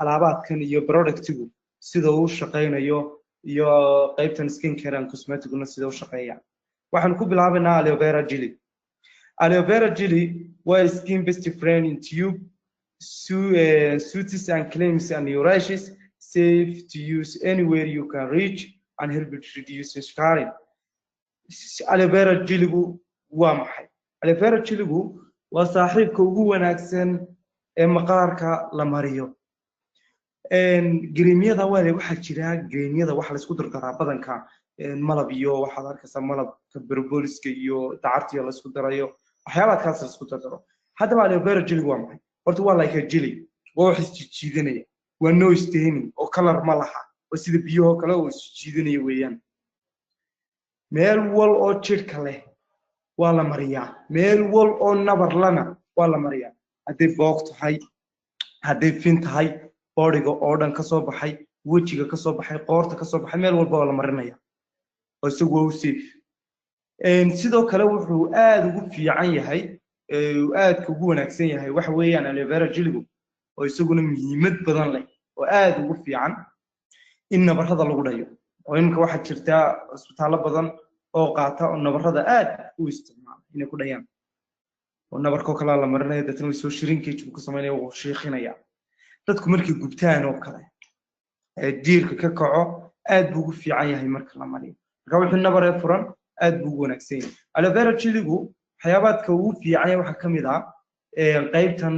alaabaadkan iyo productigu sida uu shaqeynayo iyo qaybtan skin care and cosmeticna sida uu shaqeeyaa waxaan ku bilaabaynaa aloe vera jelly. Aloe vera jelly waa skin best friend in tube, soothes and claims and nourishes, safe to use anywhere you can reach and help it reduce scarring. Aloe vera jelly-gu waa maxay? Aloe vera jelly-gu waa saaxiibka ugu wanaagsan ee maqaarka la mariyo. Greemyada waxaa jira greemyada waxa la isku dardaraa badanka malab iyo waxaad arkaysaa malabka berboliska iyo dacartiga la isku darayo waxyaabaadkaas la isku dardaro. Haddaba aloe vera jelly-gu waa maxay? Horta waa like a jelly, waa wax isjiidanaya, waa no staining oo color ma laha, oo sida biyaha kale oo isjiidanaya weeyaan. Meel wal oo jirka leh waa la mariyaa, meel wal oo nabar lana waa la mariyaa. Hadday boog tahay, hadday fin tahay, bodiga oo dhan ka soo baxay, wejiga ka soo baxay, qoorta ka soo baxay, meel walba waa la marinaya oo isagu waa u safe. Sidoo kale wuxuu aad ugu fiican yahay aad ugu wanaagsan yahay waxa weeyaan aloe vera jelly-gu oo isaguna muhiimad badan leh oo aad ugu fiican in nabarrada lagu dhayo. oo imka waxa jirta isbitaallo badan oo qaata oo nabarrada aad u isticmaala inay ku dhayaan. oo nabarka kala la marinayo dadna soo shrinkage ku sameeyo oo sheekhinaya. dadku markay gubtaan oo kale diirka ka kaco aad buu ugu fiican yahay marka la mariyo. marka wuxuu nabar furan aad buu ugu wanaagsan yahay. Aloe vera jelly-gu waxyaabaadka ugu fiican waxa kamid ah qaybtan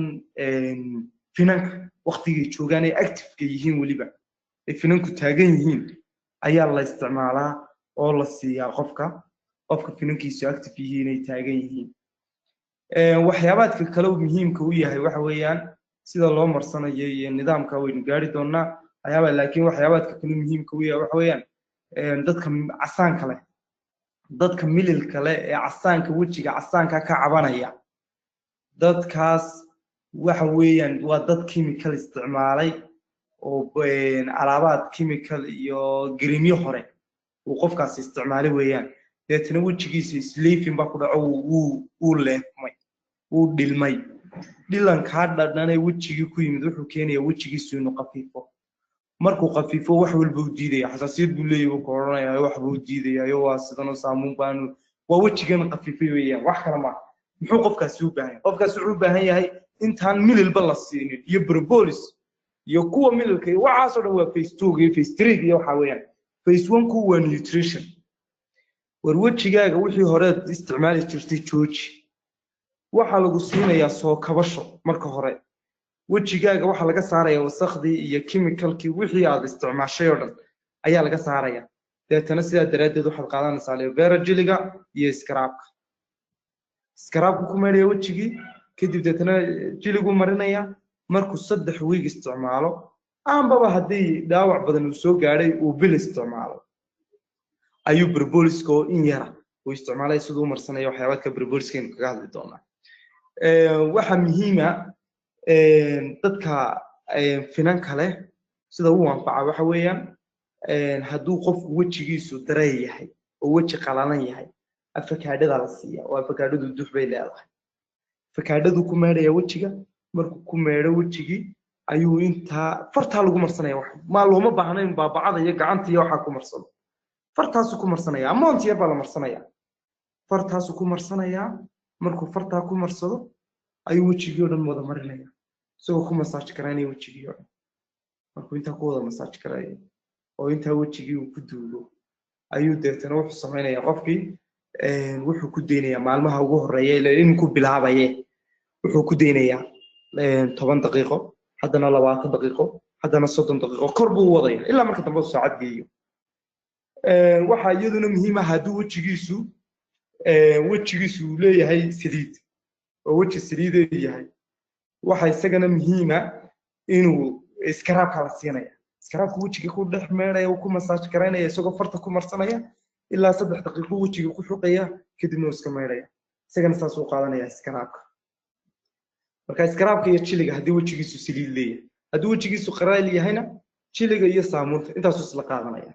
finanka waqtiga joogan ay active yihiin waliba ay finanku taagan yihiin ayaa la isticmaalaa oo la siiyaa qofka finankiisu active yihiin ay taagan yihiin. waxyaabaadka kale oo muhiimka u yahay waxa weeyaan sida loo marsanayo iyo nidaamka waynu gaari doonaa laakiin waxyaabaadka kale muhiimka u yahay waxa weeyaan dadka casaanka leh, dadka mililka leh ee casaanka wejiga casaanka ka cabanaya, dadkaas waxa weeyaan waa dad chemical isticmaalay oo alaabaad chemical iyo greemyo hore uu qofkaas isticmaalay weeyaan. deetana wejigiisa sleeping ba ku dhaco uu leefmay, uu dhilmay. dhilanka dhadhan ee wejigii ku yimid wuxuu keenayaa wejigiisu inuu qafiifo. markuu qafiifo wax walba uu diidaya, xasaasiyad buu leeyahay oo koronaya wax buu diidaya waa sidoo saamuun baanu waa wejigan qafiifay weeyaan wax kale ma. muxuu qofkaasi u baahan yahay? qofkaasi wuxuu u baahan yahay intaan mililba la siinin iyo propolis iyo kuwa mililka iyo waxaas oo dhan waa phase 2 iyo phase 3 iyo waxa weeyaan. phase 1 ku waa nutrition. war wejigaaga wixii hore isticmaali jirtay jooji. waxa lagu siinayaa soo kabasho marka hore. wejigaaga waxa laga saarayaa wasakhdii iyo chemicalkii wixii aad isticmaashay oo dhan ayaa laga saarayaa. deetana sidaa daraadeed waxaad qaadanaysaa aloe vera jelly-ga iyo scrub-ka. scrub-ku ku meelaya wejigii kadib deetana jelly-gu marinaya. markuu 3 week isticmaalo aanbaba haddii dhaawac badan uu soo gaadhay uu bil isticmaalo ayuu berboliska oo in yara uu isticmaalay sidoo marsanayo waxyaabaadka berboliska in kaga hadli doonaa. waxa muhiima dadka finanka leh sida uu anfaca waxa weeyaan hadduu qof wejigiisu daray yahay oo weji qalalan yahay afakaadhada la siiya oo afakaadhadu dux bay leedahay. afakaadhadu ku meedhaya wejiga. markuu ku meedho wejigii ayuu inta farta lagu marsanaya wax ma looma baahnayn baabacada iyo gacanta iyo waxa ku marsado. fartaasu ku marsanaya amount yar baa la marsanaya. fartaasu ku marsanaya. markuu fartaa ku marsado ayuu wejigii oo dhan wada marinaya isagoo ku massage karaynaya wejigii oo dhan. markuu inta ku wada massage karayo oo inta wejigii uu ku duugo ayuu deetana wuxuu sameeynaya qofkii wuxuu ku deynayaa maalmaha ugu horeeya ilaa inuu ku bilaabaye wuxuu ku deynayaa 10 daqiiqo haddana 20 daqiiqo haddana 30 daqiiqo kor buu wadaya ilaa marka dambe saacad geeyo. waxa iyaduna muhiim ah hadduu wejigiisu leeyahay saliid oo weji saliid yahay waxa isagana muhiim ah inuu scrub-ka la siinaya. scrub-ku wejiga ku dhex meeray oo ku massage karaynaya isagoo farta ku marsanaya ilaa 3 daqiiqo wejiga ku xuqaya kadibna uu iska meeray. isagana saas uu qaadanaya scrub-ka. marka scrub-ka iyo chiliga haddii wejigiisu saliid leeyahay, haddii wejigiisu qaraal yahayna chiliga iyo saamuunta intaas isla qaadanaya.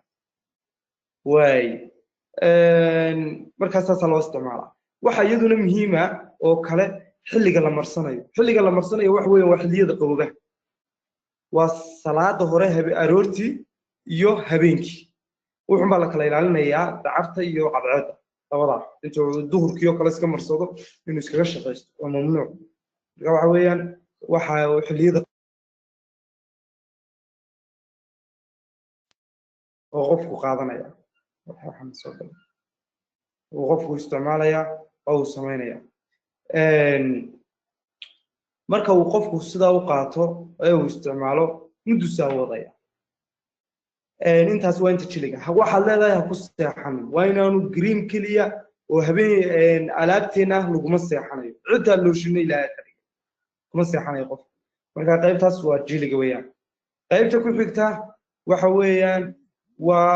way markaas saas loo isticmaalaa. waxa iyaduna muhiim ah oo kale xilliga la marsanayo. xilliga la marsanayo wax weyn waa xilliyada qabowga. والصلاة هوري أرورتي يو هبينكي وحن بالك لا ilaalinayaa dacarta iyo cadceeda labada intuu duhurkii oo kale iska marsado inuu iskaga shaqeysto waa mamnuuc marka waxa weeyaan waxa xilliyada oo qofku qaadanaya waxaan soo galay oo qofku isticmaalaya oo uu sameynaya marka uu qofku sida u qaato ee uu isticmaalo muddo saawadaya intaas waa inta jiliga waxaad leedahay ku seexan waa inaanu green kaliya oo habeen alaabteena laguma seexanayo cidda loo shinay ilaahay ka dhigay kuma seexanayo qof marka qaybtaas waa jiliga weeyaan qaybta ku xigta waxa weeyaan waa